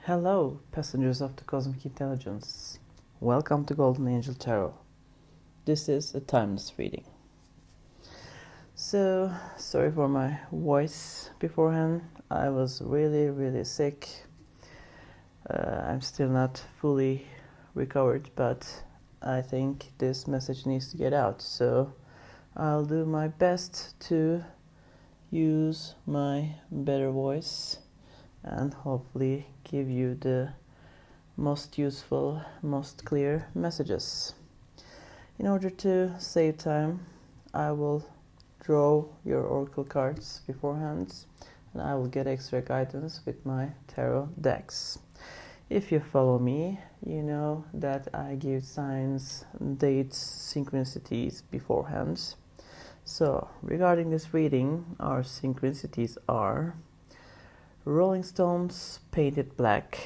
Hello, passengers of the cosmic intelligence. Welcome to Golden Angel Tarot. This is a timeless reading. So, sorry for my voice beforehand. I was really sick. I'm still not fully recovered, but I think this message needs to get out. So, I'll do my best to use my better voice and hopefully give you the most useful, most clear messages. In order to save time, I will draw your oracle cards beforehand, and I will get extra guidance with my tarot decks. If you follow me, you know that I give signs, dates, synchronicities beforehand. So, regarding this reading, our synchronicities are Rolling Stones Painted Black.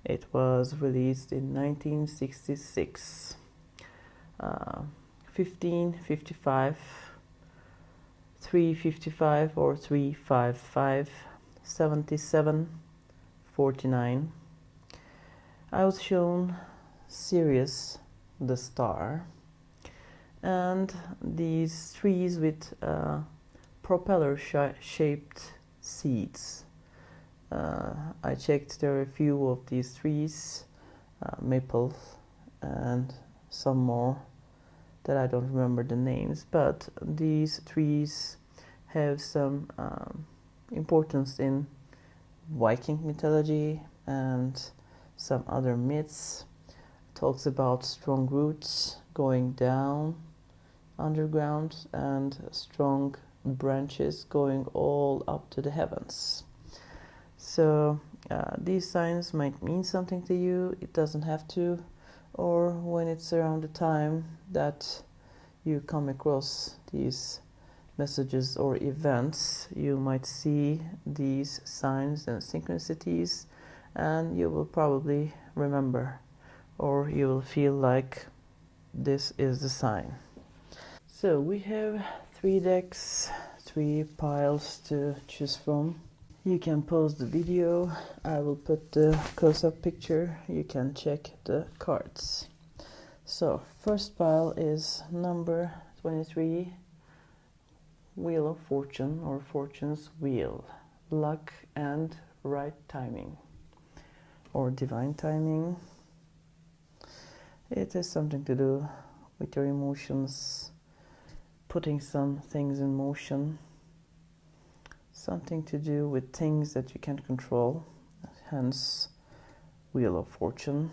It was released in 1966. 1555, 355 or 355, 77, 49. I was shown Sirius the star, and these trees with propeller-shaped seeds. I checked there are a few of these trees, maple and some more that I don't remember the names, but these trees have some importance in Viking mythology and some other myths. It talks about strong roots going down underground and strong branches going all up to the heavens. So these signs might mean something to you. It doesn't have to. Or when it's around the time that you come across these messages or events, you might see these signs and synchronicities, and you will probably remember, or you will feel like this is the sign. So we have 3 decks, 3 piles to choose from. You can pause the video. I will put the close-up picture. You can check the cards. So, first pile is number 23, Wheel of Fortune or Fortune's Wheel. Luck and right timing or divine timing. It has something to do with your emotions, putting some things in motion. Something to do with things that you can't control, hence Wheel of Fortune.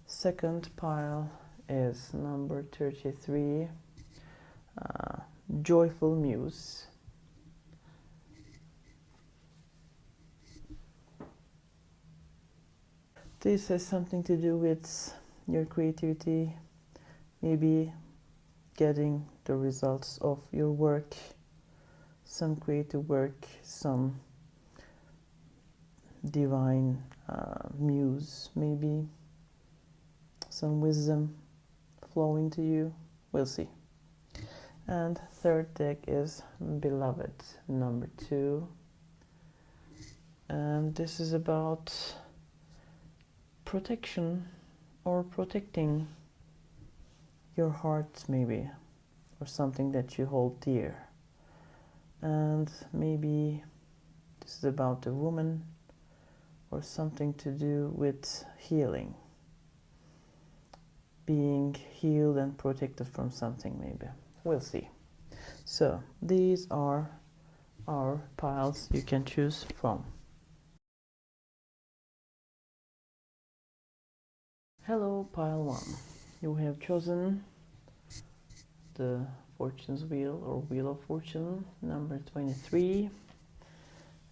Second pile is number 33, Joyful Muse. This has something to do with your creativity, maybe getting the results of your work, some creative work, some divine muse, maybe some wisdom flowing to you. We'll see. And third deck is Beloved, number 2. And this is about protection or protecting your heart, maybe, or something that you hold dear. And maybe this is about a woman or something to do with healing. Being healed and protected from something, maybe. We'll see. So, these are our piles you can choose from. Hello, pile 1. You have chosen the Fortune's Wheel or Wheel of Fortune, number 23,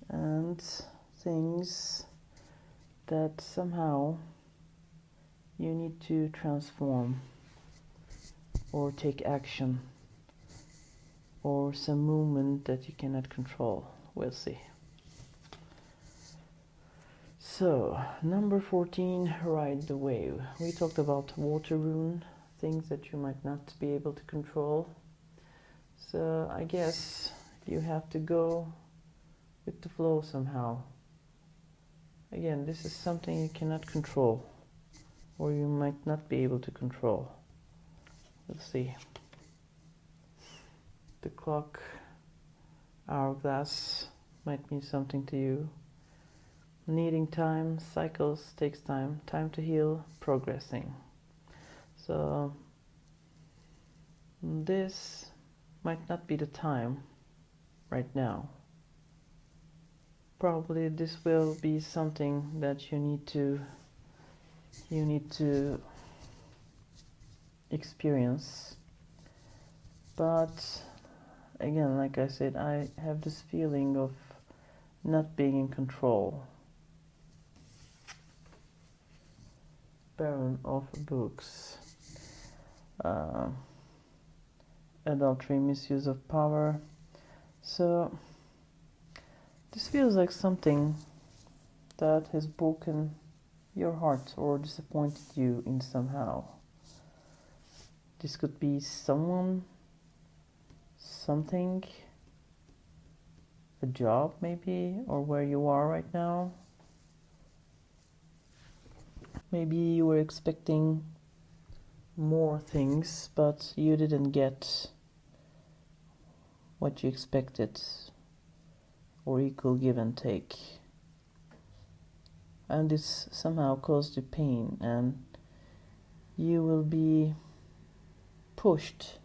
and things that somehow you need to transform or take action, or some movement that you cannot control. We'll see. So, number 14, Ride the Wave. We talked about water rune, things that you might not be able to control. So, I guess you have to go with the flow somehow. Again, this is something you cannot control, or you might not be able to control. Let's see. The clock, hourglass, might mean something to you. Needing time, cycles takes time, time to heal, progressing. So this might not be the time right now. Probably this will be something that you need to experience. But again, like I said, I have this feeling of not being in control. Baron of Books. Adultery, misuse of power. So this feels like something that has broken your heart or disappointed you in somehow. This could be someone, something, a job maybe, or where you are right now. Maybe you were expecting more things, but you didn't get what you expected, or equal give and take. And this somehow caused you pain, and you will be pushed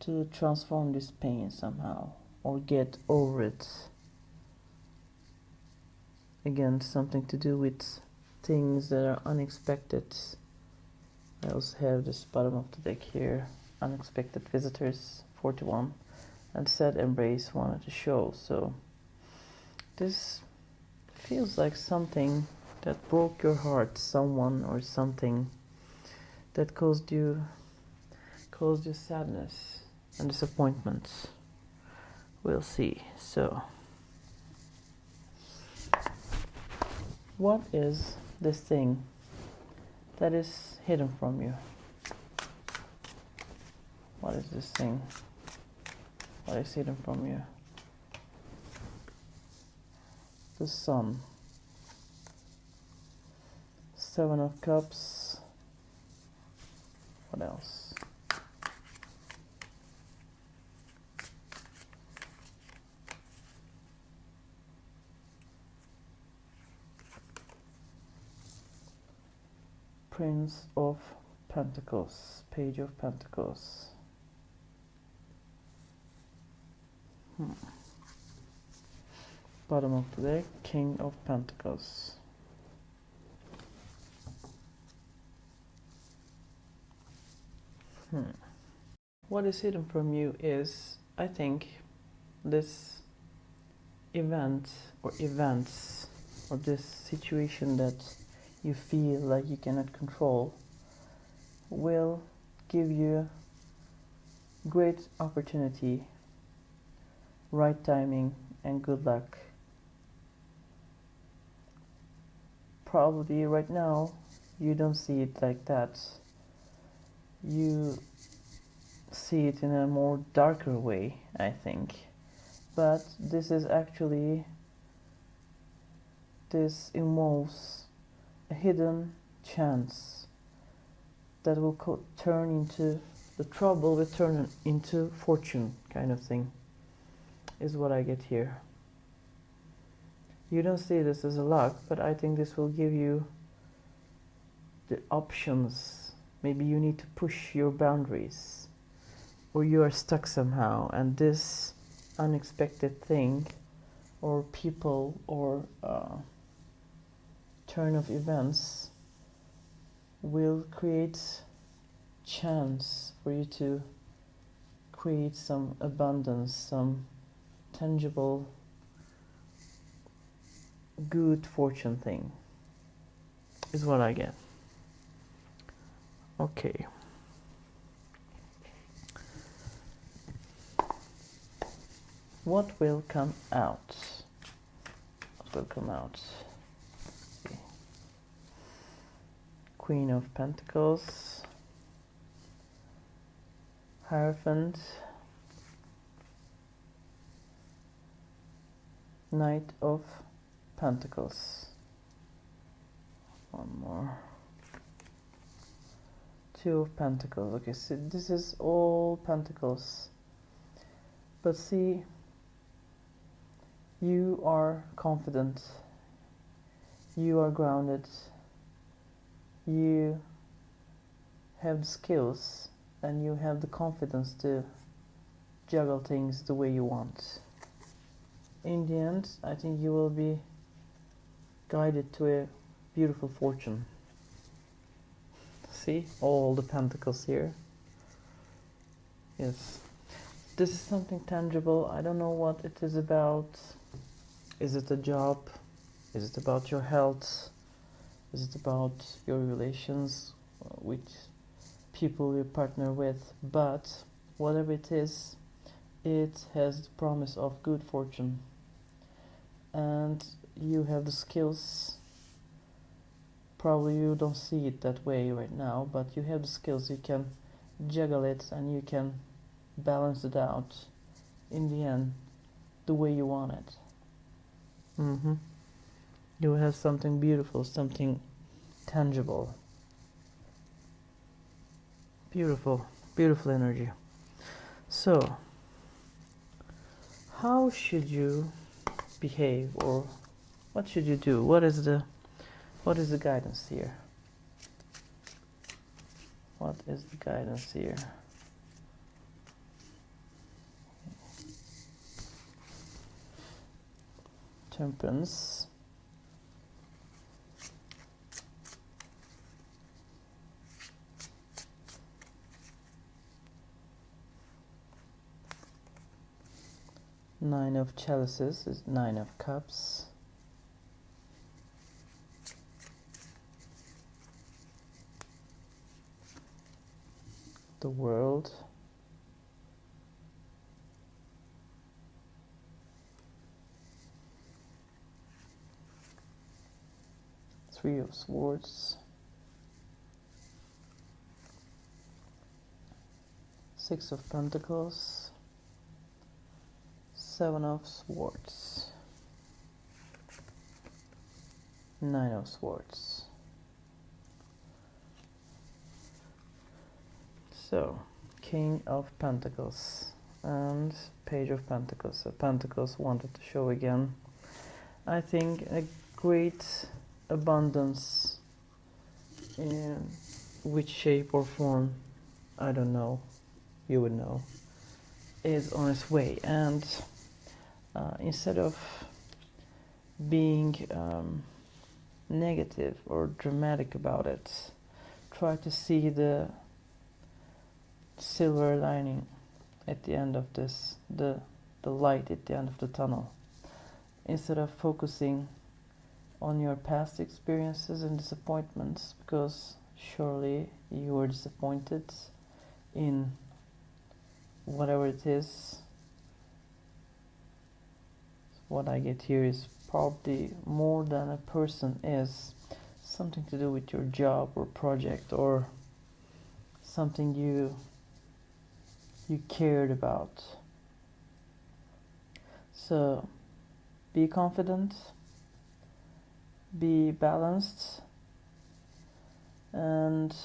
to transform this pain somehow, or get over it. Again, something to do with things that are unexpected. I also have this bottom of the deck here, unexpected visitors, 41, and sad embrace, wanted to show. So this feels like something that broke your heart, someone or something that caused you sadness and disappointment. We'll see. So what is this thing that is hidden from you? What is this thing? What is hidden from you? The Sun. 7 of Cups. What else? Prince of Pentacles, Page of Pentacles. Bottom of the deck, King of Pentacles. What is hidden from you is, I think, this event or events or this situation that you feel like you cannot control will give you great opportunity, right timing, and good luck. Probably right now you don't see it like that. You see it in a more darker way, I think. But this involves a hidden chance that will turn into the trouble, will turn into fortune, kind of thing, is what I get here. You don't see this as a luck, but I think this will give you the options. Maybe you need to push your boundaries, or you are stuck somehow, and this unexpected thing or people or turn of events will create chance for you to create some abundance, some tangible good fortune thing, is what I get. Okay. What will come out? What will come out? Let's see. Queen of Pentacles, Hierophant, Knight of Pentacles. One more. Two of Pentacles. Okay, so this is all Pentacles. But see, you are confident. You are grounded. You have the skills and you have the confidence to juggle things the way you want. In the end, I think you will be guided to a beautiful fortune. See, all the pentacles here. Yes, this is something tangible. I don't know what it is about. Is it a job? Is it about your health? Is it about your relations with people you partner with? But whatever it is, it has the promise of good fortune. And you have the skills. Probably you don't see it that way right now, but you have the skills. You can juggle it and you can balance it out in the end the way you want it. You have something beautiful, something tangible. Beautiful, beautiful energy. So, how should you behave, or what should you do? What is the guidance here? What is the guidance here? Temperance. Nine of Chalices is Nine of Cups. The World. Three of Swords. Six of Pentacles. Seven of Swords. Nine of Swords. So, King of Pentacles and Page of Pentacles. So Pentacles wanted to show again. I think a great abundance, in which shape or form, I don't know, you would know, is on its way. And instead of being negative or dramatic about it, try to see the silver lining at the end of this, the light at the end of the tunnel. Instead of focusing on your past experiences and disappointments, because surely you were disappointed in whatever it is. What I get here is probably more than a person, is something to do with your job or project or something you cared about. So be confident, be balanced, and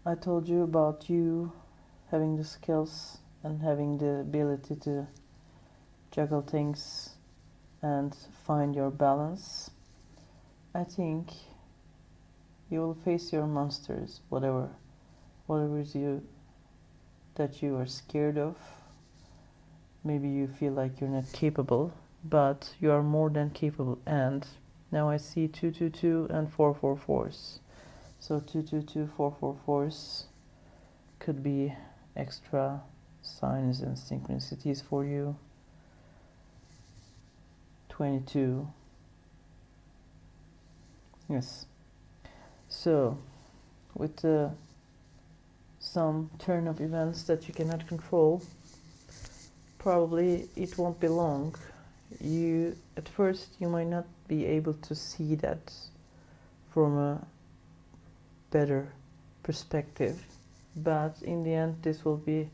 I told you about you having the skills and having the ability to juggle things and find your balance. I think you will face your monsters, whatever is that you are scared of. Maybe you feel like you're not capable, but you are more than capable. And now I see 222 and 444s. So 222, 444s could be extra signs and synchronicities for you. 22. Yes. So, with some turn of events that you cannot control, probably it won't be long. At first, you might not be able to see that from a better perspective, but in the end, this will be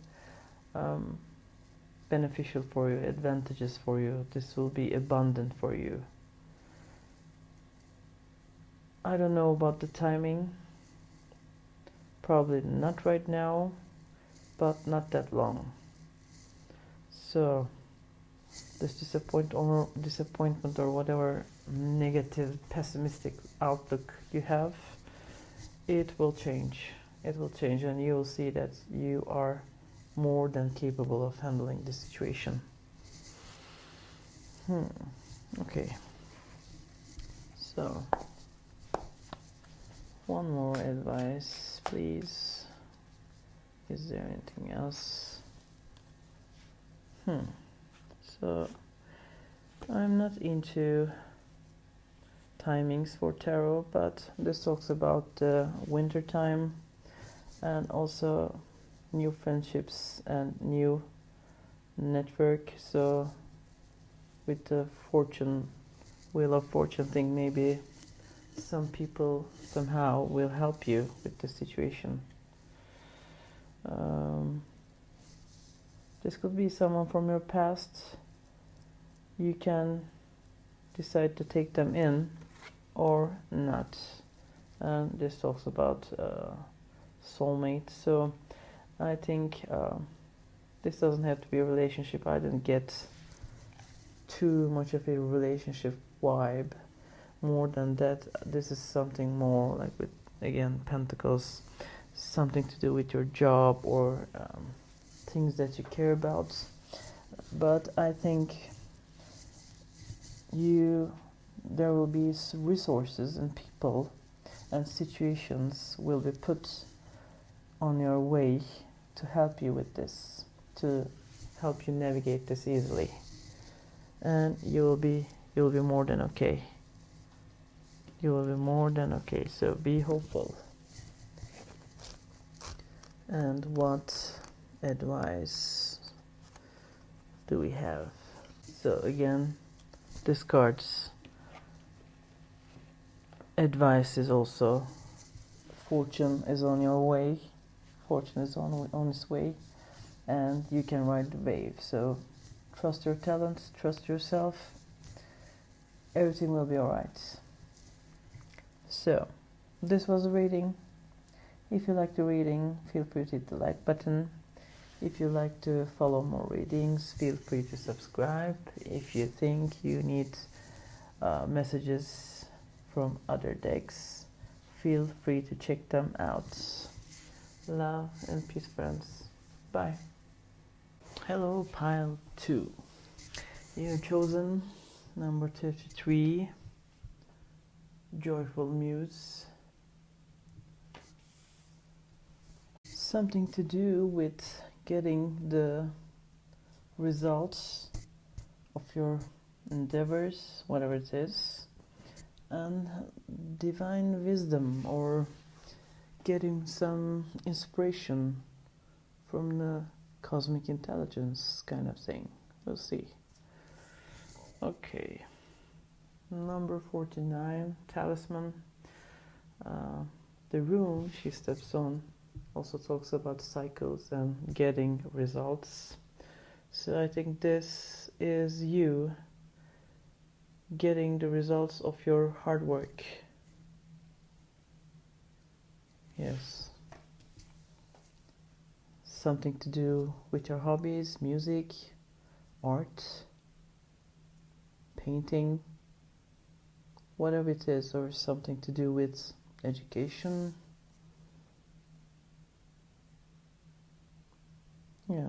beneficial for you, advantages for you. This will be abundant for you. I don't know about the timing. Probably not right now, but not that long. So this disappointment or whatever negative, pessimistic outlook you have, it will change. It will change, and you will see that you are more than capable of handling the situation. Okay. So, one more advice, please. Is there anything else? So, I'm not into timings for tarot, but this talks about the winter time and also new friendships and new network. So with the wheel of fortune thing, maybe some people somehow will help you with the situation. This could be someone from your past. You can decide to take them in or not. And this talks about soulmate. So I think this doesn't have to be a relationship. I didn't get too much of a relationship vibe. More than that, this is something more like with, again, Pentacles, something to do with your job or things that you care about. But I think there will be resources and people and situations will be put on your way to help you with this, to help you navigate this easily, and you'll be more than okay. You will be more than okay. So be hopeful. And what advice do we have? So again, this card's advice is also fortune is on your way. Fortune is on its way, and you can ride the wave. So trust your talents, trust yourself. Everything will be alright. So this was a reading. If you like the reading, feel free to hit the like button. If you like to follow more readings, feel free to subscribe. If you think you need messages from other decks, feel free to check them out. Love and peace, friends. Bye. Hello, pile 2. You're chosen number 33, Joyful Muse. Something to do with getting the results of your endeavors, whatever it is, and divine wisdom, or getting some inspiration from the cosmic intelligence kind of thing. We'll see. Okay. Number 49, Talisman. The room she steps on also talks about cycles and getting results. So I think this is you getting the results of your hard work. Yes. Something to do with your hobbies, music, art, painting, whatever it is, or something to do with education. Yeah.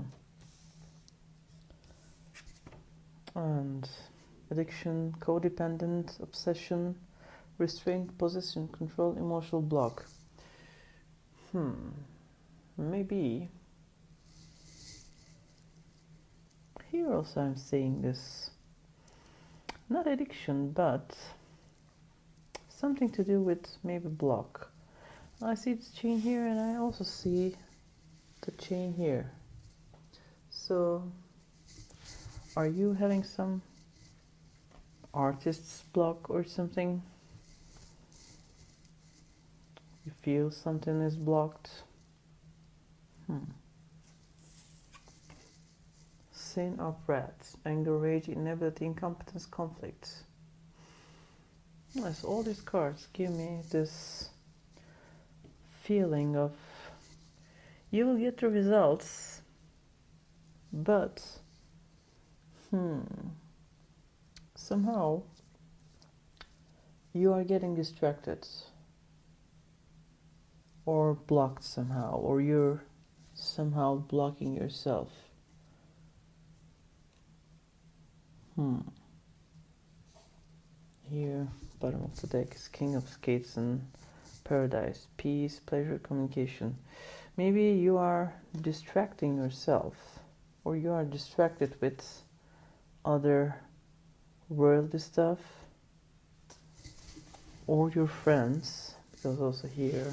And addiction, codependent, obsession, restraint, possession, control, emotional block. Maybe here also I'm saying this, not addiction, but something to do with maybe block. I see this chain here, and I also see the chain here. So are you having some artist's block or something? You feel something is blocked? sin of wrath, anger, rage, inability, incompetence, conflict. Yes, all these cards give me this feeling of you will get the results, but somehow you are getting distracted or blocked somehow, or you're somehow blocking yourself. Here, bottom of the deck is King of Skates and Paradise, peace, pleasure, communication. Maybe you are distracting yourself, or you are distracted with other worldly stuff, or your friends, because also here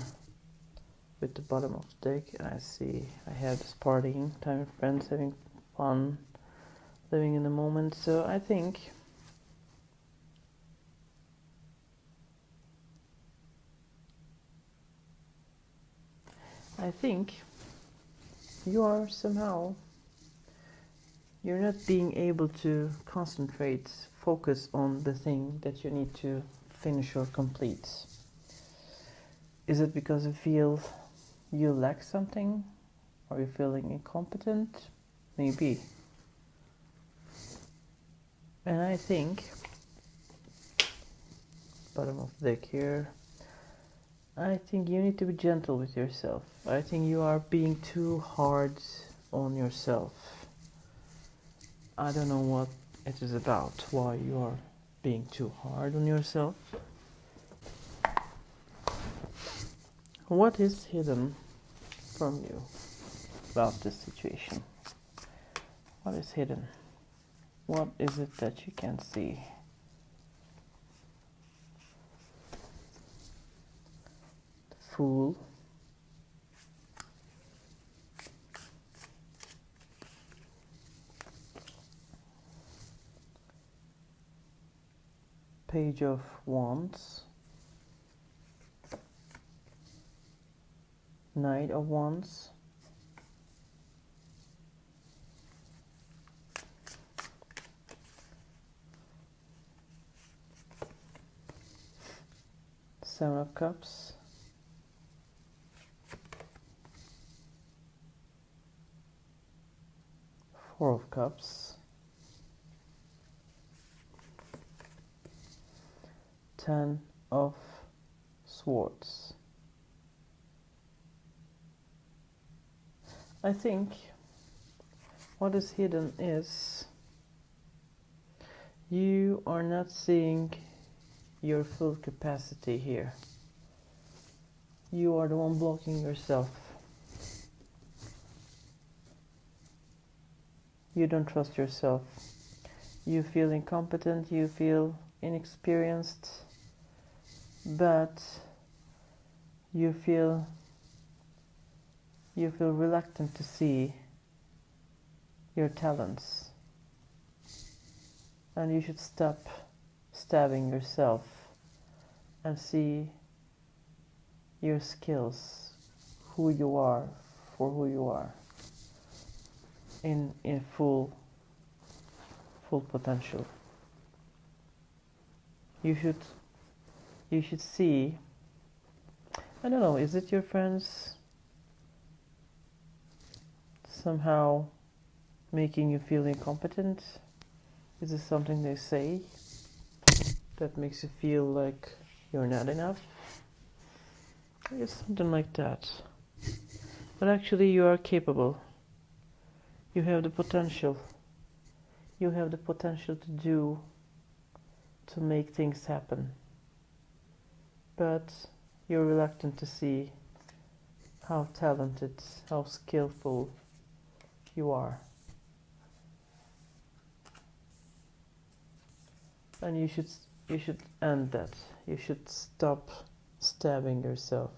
with the bottom of the deck I have this partying time with friends, having fun, living in the moment. So I think you are somehow, you're not being able to concentrate, focus on the thing that you need to finish or complete. Is it because you feel you lack something? Are you feeling incompetent? Maybe. And I think, bottom of the deck here, I think you need to be gentle with yourself. I think you are being too hard on yourself. I don't know what it is about, why you are being too hard on yourself. What is hidden from you about this situation? What is hidden? What is it that you can't see? The Fool. Page of Wands. Knight of Wands. Seven of Cups. Four of Cups. 10 of Swords. I think what is hidden is you are not seeing your full capacity here. You are the one blocking yourself. You don't trust yourself. You feel incompetent, you feel inexperienced, but you feel reluctant to see your talents. And you should stop stabbing yourself and see your skills, who you are, for who you are, in full potential. You should see, I don't know, is it your friends somehow making you feel incompetent? Is it something they say that makes you feel like you're not enough? I guess something like that. But actually you are capable. You have the potential. You have the potential to make things happen. But you're reluctant to see how talented, how skillful you are. And you should end that. You should stop stabbing yourself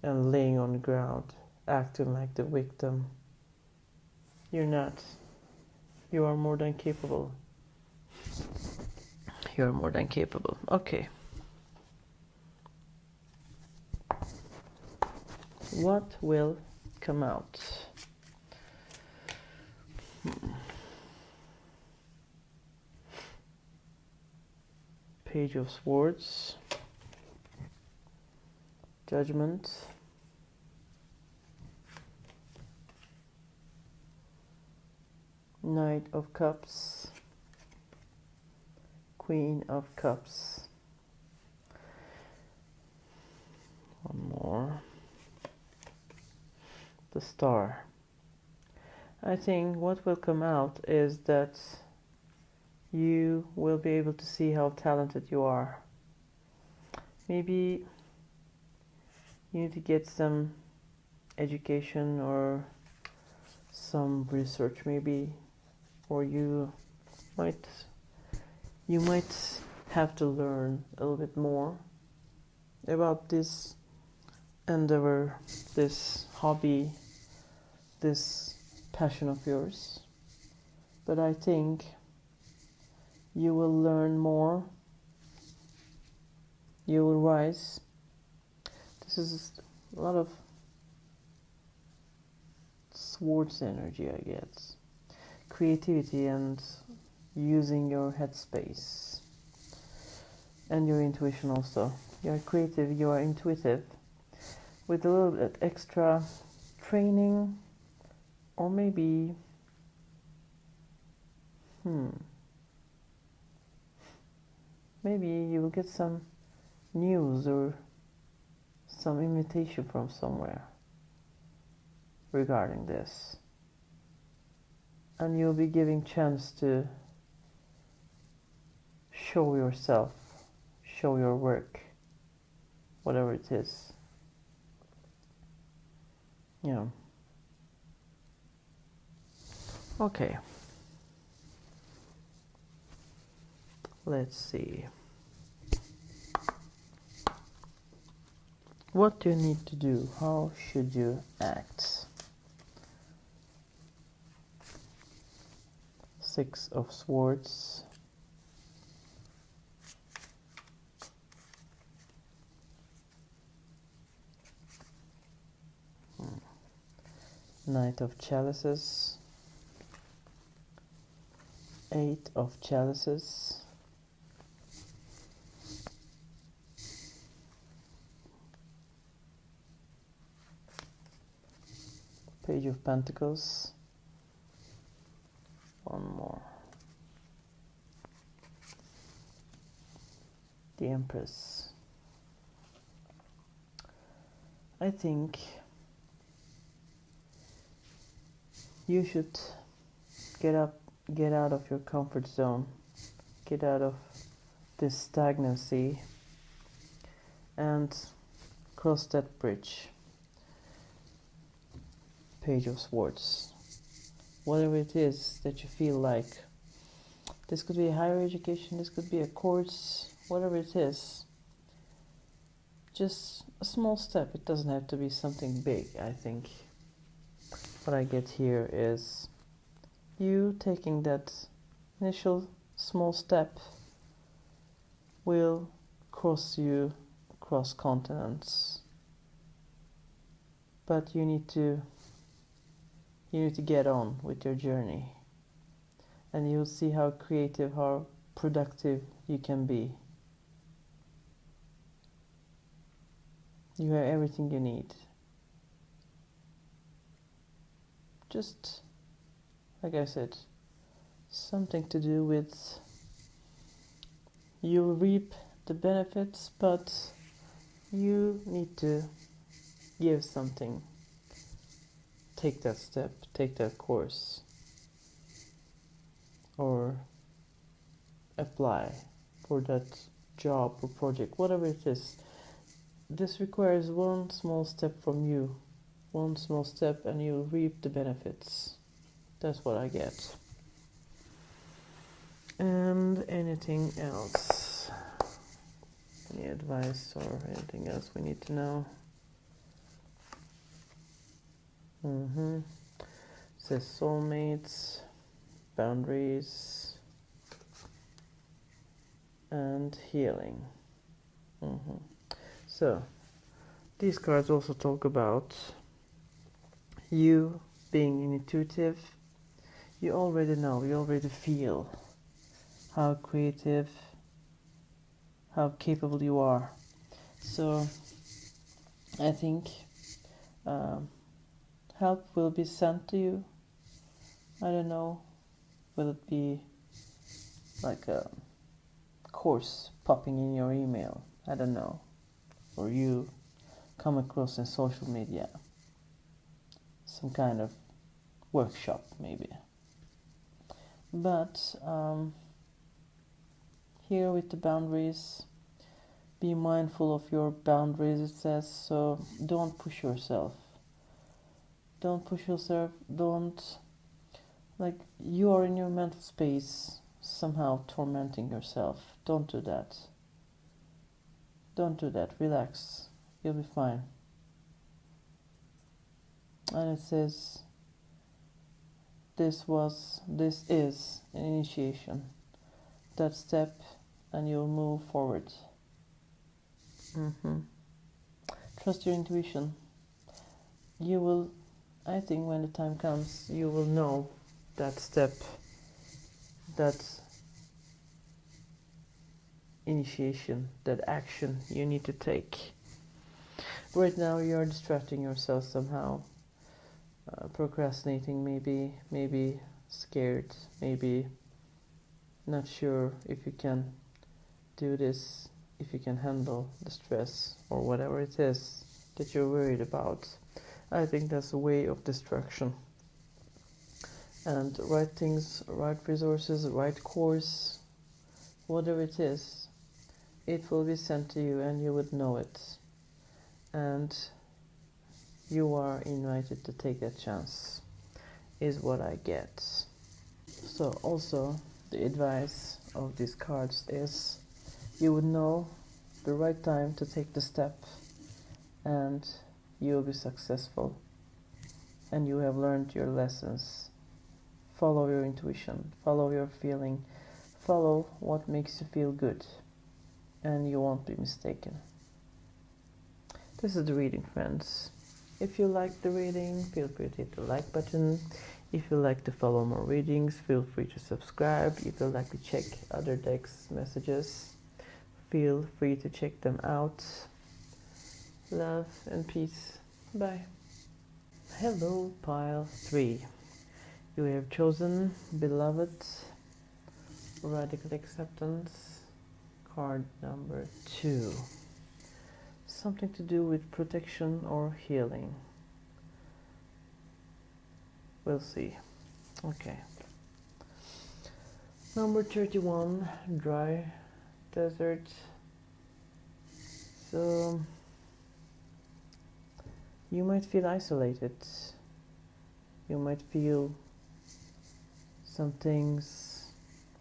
and laying on the ground, acting like the victim. You're not. You are more than capable. You are more than capable. Okay. What will come out? Page of Swords, Judgment, Knight of Cups, Queen of Cups. One more. The Star. I think what will come out is that you will be able to see how talented you are. Maybe you need to get some education or some research maybe, or you might have to learn a little bit more about this endeavor, this hobby, this passion of yours. But I think you will learn more, you will rise. This is a lot of swords energy, I guess. Creativity and using your headspace and your intuition also. You are creative, you are intuitive, with a little bit extra training, or maybe maybe you will get some news or some invitation from somewhere regarding this, and you'll be giving chance to show yourself, show your work, whatever it is. Yeah. Okay. Let's see. What do you need to do? How should you act? Six of Swords. Knight of Chalices. Eight of Chalices. Page of Pentacles. One more. The Empress. I think you should get out of your comfort zone, get out of this stagnancy and cross that bridge. Page of Swords. Whatever it is that you feel like, this could be a higher education, this could be a course, whatever it is, just a small step. It doesn't have to be something big. I think what I get here is you taking that initial small step will cross you across continents, but you need to get on with your journey, and you'll see how creative, how productive you can be. You have everything you need. Just, like I said, something to do with you'll reap the benefits, but you need to give something. Take that step, take that course, or apply for that job or project, whatever it is. This requires one small step from you, one small step, and you'll reap the benefits. That's what I get. And anything else? Any advice or anything else we need to know? It says soulmates, boundaries, and healing. So, these cards also talk about you being intuitive. You already know, you already feel how creative how capable you are. So I think help will be sent to you. I don't know, will it be like a course popping in your email? I don't know. Or you come across in social media some kind of workshop maybe. But here with the boundaries, be mindful of your boundaries, it says, so don't push yourself. Don't push yourself, don't, like, you are in your mental space somehow tormenting yourself. Don't do that. Don't do that. Relax. You'll be fine. And it says, this is an initiation. That step, and you'll move forward. Trust your intuition. You will, I think when the time comes, you will know that step, that initiation, that action you need to take. Right now you're distracting yourself somehow, procrastinating maybe scared, maybe not sure if you can do this, if you can handle the stress or whatever it is that you're worried about. I think that's a way of distraction. And right things, right resources, right course, whatever it is, it will be sent to you and you would know it. And you are invited to take that chance, is what I get. So also, the advice of these cards is you would know the right time to take the step and you will be successful. And you have learned your lessons. Follow your intuition, follow your feeling, follow what makes you feel good, and you won't be mistaken. This is the reading, friends. If you like the reading, feel free to hit the like button. If you like to follow more readings, feel free to subscribe. If you like to check other decks' messages, feel free to check them out. Love and peace. Bye. Hello, pile 3. You have chosen Beloved, Radical Acceptance, card number 2. Something to do with protection or healing. We'll see. Okay. Number 31, Dry Desert. So you might feel isolated. You might feel some things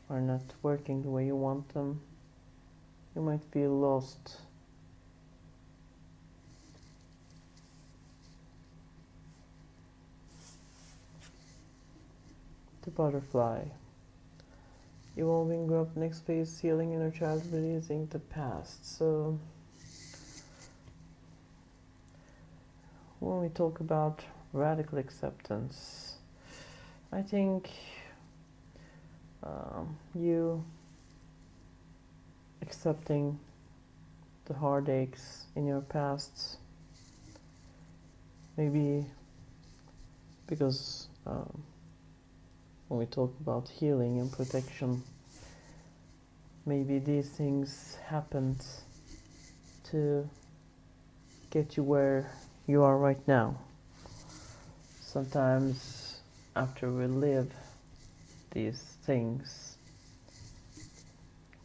are not working the way you want them. You might feel lost. The butterfly. Evolving, grow up, next phase, healing inner child, releasing the past. So when we talk about radical acceptance, I think you accepting the heartaches in your past, maybe because when we talk about healing and protection, maybe these things happened to get you where you are right now. Sometimes after we live these things,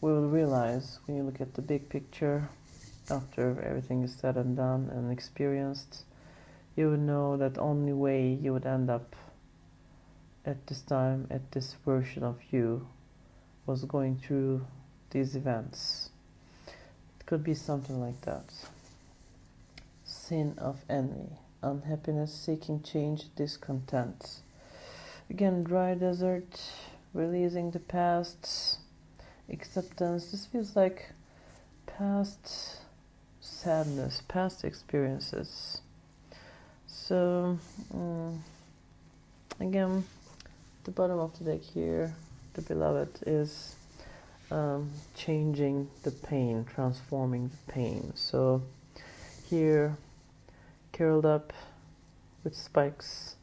we will realize, when you look at the big picture, after everything is said and done and experienced, you would know that only way you would end up at this time, at this version of you, was going through these events. It could be something like that. Sin of envy, unhappiness, seeking change, discontent. Again, dry desert, releasing the past, acceptance. This feels like past sadness, past experiences. So, again, the bottom of the deck here, the Beloved, is changing the pain, transforming the pain. So here, curled up with spikes,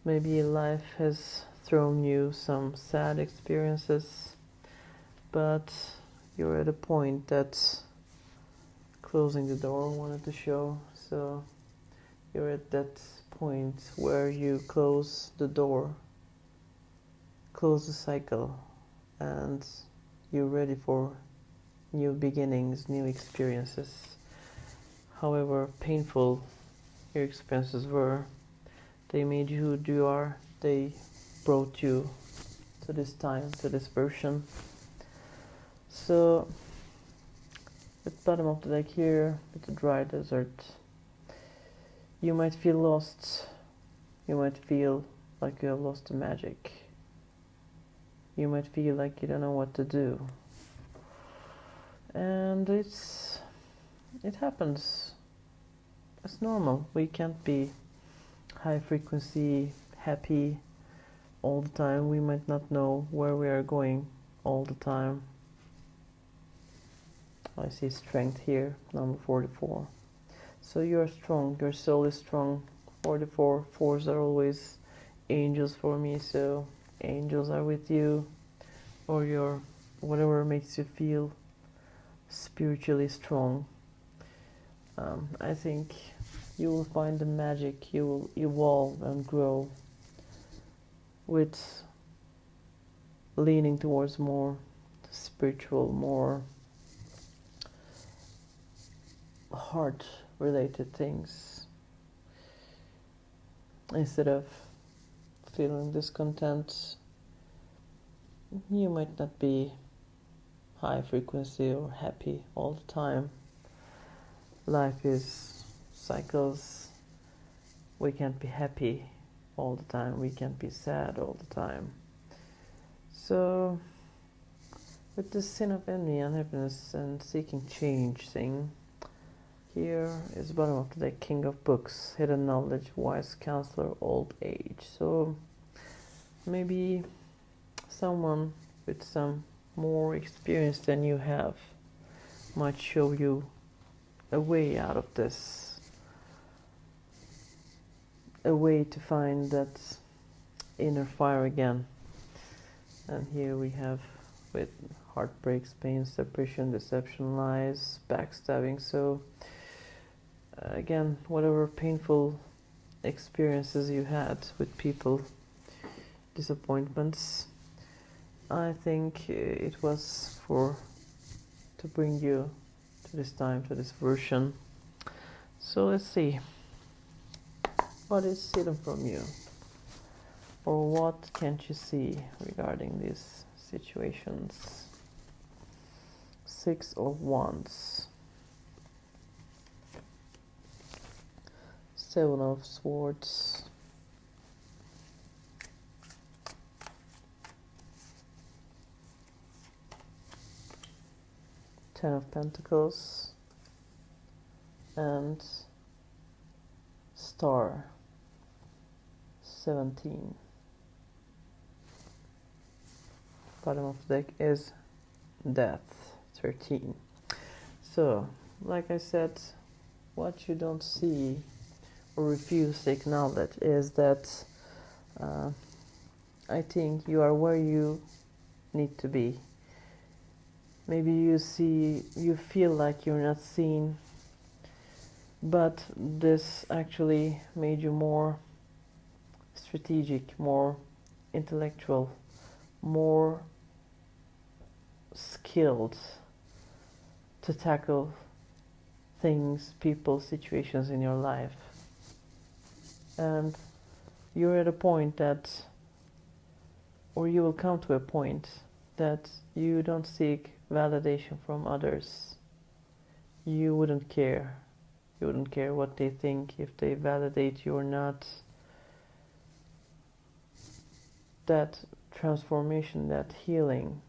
maybe life has thrown you some sad experiences, but you're at a point that closing the door wanted to show. So you're at that point where you close the door, close the cycle, and you're ready for new beginnings, new experiences. However painful your experiences were, they made you who you are. They brought you to this time, to this version. So at the bottom of the deck here, with the dry desert, you might feel lost. You might feel like you have lost the magic. You might feel like you don't know what to do. And it happens. It's normal. We can't be high frequency, happy all the time. We might not know where we are going all the time. I see strength here, number 44. So you are strong, your soul is strong. 44, fours are always angels for me, so angels are with you, or your whatever makes you feel spiritually strong. I think you will find the magic, you will evolve and grow with leaning towards more spiritual, more heart related things, instead of feeling discontent. You might not be high frequency or happy all the time. Life is cycles. We can't be happy all the time. We can't be sad all the time. So with this sin of envy, unhappiness, and seeking change thing, here is the bottom of the deck, King of Books, hidden knowledge, wise counselor, old age. So maybe someone with some more experience than you have might show you a way out of this, a way to find that inner fire again. And here we have with heartbreaks, pain, separation, deception, lies, backstabbing. So again, whatever painful experiences you had with people, disappointments, I think it was to bring you to this time, to this version. So let's see, what is hidden from you, or what can't you see regarding these situations? 6 of Wands, 7 of Swords, 10 of Pentacles, and Star, 17. Bottom of the deck is Death, 13. So, like I said, what you don't see or refuse to acknowledge is that I think you are where you need to be. Maybe you feel like you're not seen, but this actually made you more strategic, more intellectual, more skilled to tackle things, people, situations in your life. And you're at a point that, or you will come to a point that you don't seek validation from others. You wouldn't care. You wouldn't care what they think, if they validate you or not. That transformation, that healing,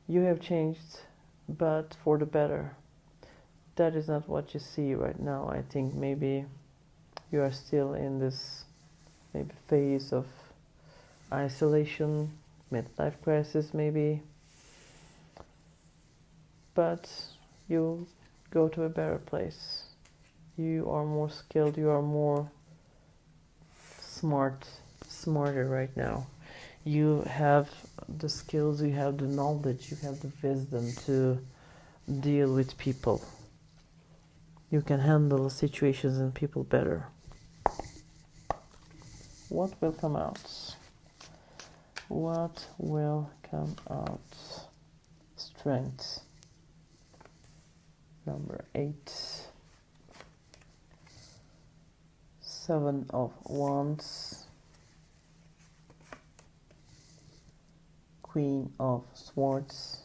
you have changed, but for the better. That is not what you see right now. I think maybe you are still in this maybe phase of isolation, midlife crisis maybe, but you'll go to a better place. You are more skilled, you are more smarter right now. You have the skills, you have the knowledge, you have the wisdom to deal with people. You can handle situations and people better. What will come out? What will come out? Strength. Number 8. 7 of Wands. Queen of Swords.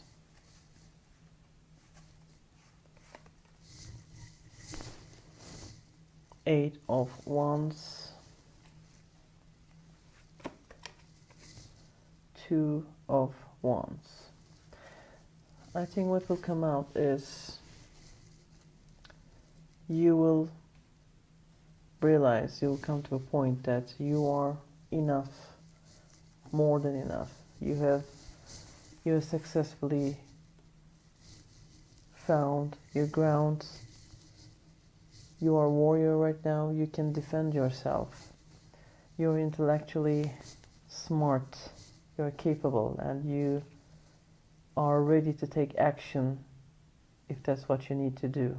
Eight of Wands. 2 of Wands. I think what will come out is you will realize, you'll come to a point that you are enough, more than enough. You have successfully found your ground. You are a warrior right now. You can defend yourself. You're intellectually smart. You're capable, and you are ready to take action if that's what you need to do.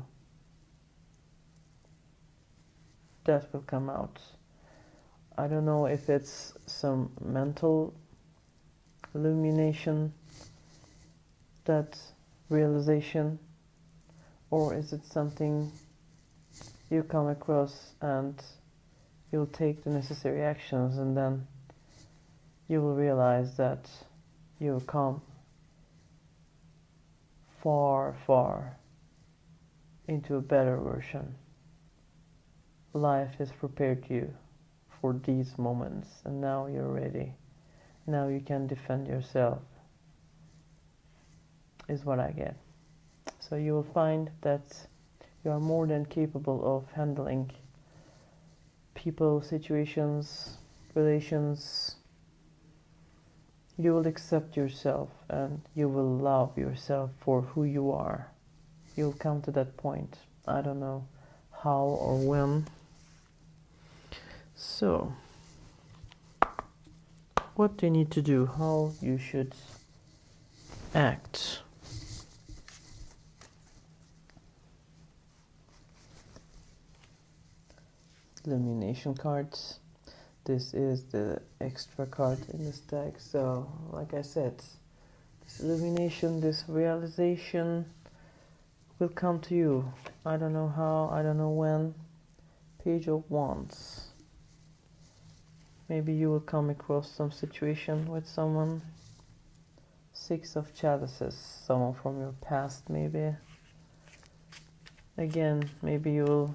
That will come out. I don't know if it's some mental illumination, that realization, or is it something you come across and you'll take the necessary actions, and then you will realize that you've come far, far into a better version. Life has prepared you for these moments, and now you're ready. Now you can defend yourself, is what I get. So you will find that you are more than capable of handling people, situations, relations. You will accept yourself and you will love yourself for who you are. You'll come to that point. I don't know how or when. So, what do you need to do? How you should act? Illumination cards. This is the extra card in this deck. So, like I said, this illumination, this realization will come to you. I don't know how, I don't know when. Page of Wands. Maybe you will come across some situation with someone. 6 of Chalices, someone from your past maybe. Again, maybe you will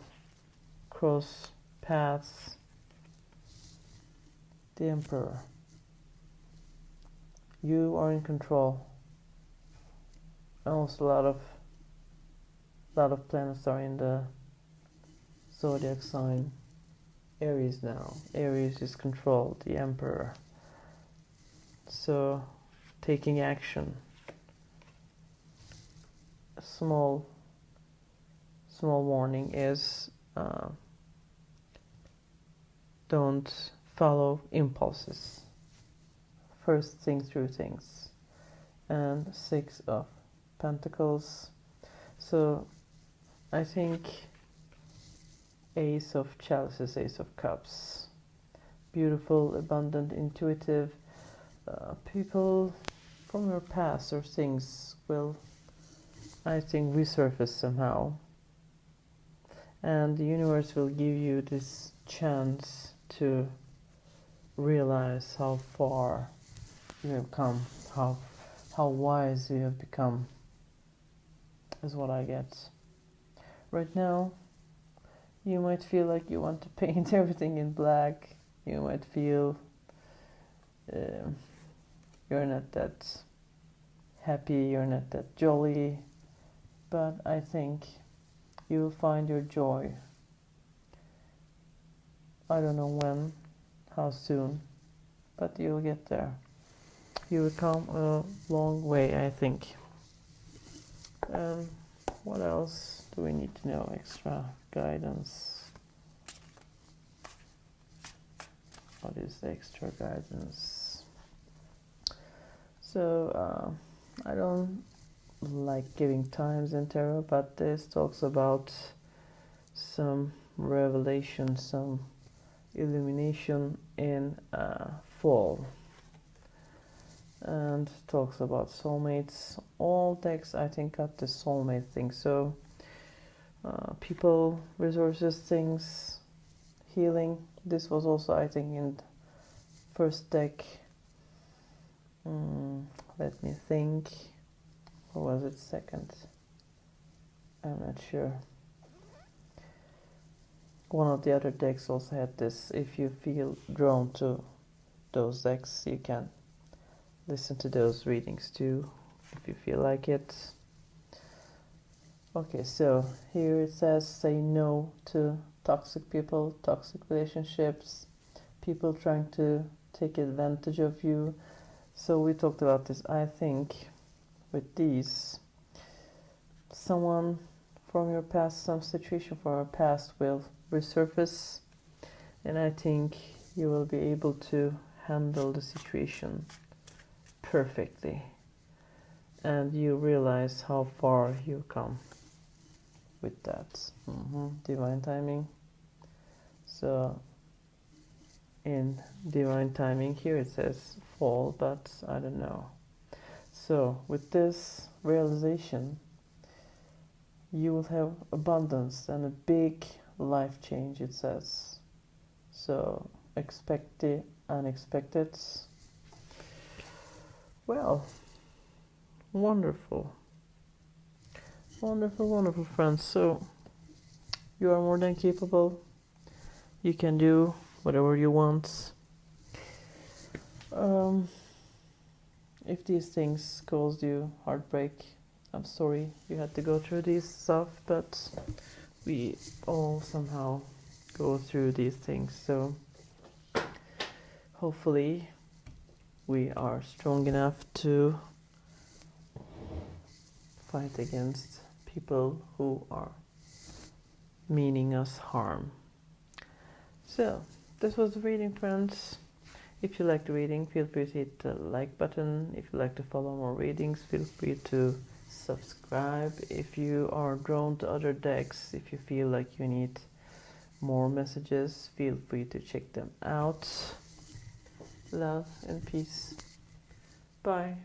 cross paths. The Emperor. You are in control. Almost a lot of planets are in the zodiac sign Aries now. Aries is controlled, the Emperor. So, taking action. A small warning is don't follow impulses. First think through things. And 6 of Pentacles. So I think Ace of Chalices, Ace of Cups. Beautiful, abundant, intuitive people from your past or things will, I think, resurface somehow. And the universe will give you this chance to realize how far you have come, how wise you have become, is what I get. Right now, you might feel like you want to paint everything in black. You might feel you're not that happy, you're not that jolly, but I think you will find your joy. I don't know when, how soon, but you'll get there. You will come a long way, I think. What else do we need to know? Extra guidance. What is the extra guidance? So I don't like giving times in tarot, but this talks about some revelation, some illumination in fall, and talks about soulmates. All decks I think got the soulmate thing, so people, resources, things, healing. This was also I think in first deck. Let me think, or was it second? I'm not sure. One of the other decks also had this. If you feel drawn to those decks, you can listen to those readings too, if you feel like it. Okay, so here it says say no to toxic people, toxic relationships, people trying to take advantage of you. So we talked about this. I think with these, someone from your past, some situation from your past will resurface, and I think you will be able to handle the situation perfectly, and you realize how far you come with that. Divine timing. So in divine timing here it says fall, but I don't know. So with this realization, you will have abundance and a big life change, it says. So expect the unexpected. Well, wonderful. Wonderful, wonderful, friends. So you are more than capable. You can do whatever you want. If these things caused you heartbreak, I'm sorry you had to go through this stuff, but we all somehow go through these things. So hopefully we are strong enough to fight against people who are meaning us harm. So this was the reading, friends. If you like the reading, feel free to hit the like button. If you like to follow more readings, feel free to subscribe. If you are drawn to other decks, if you feel like you need more messages, feel free to check them out. Love and peace. Bye.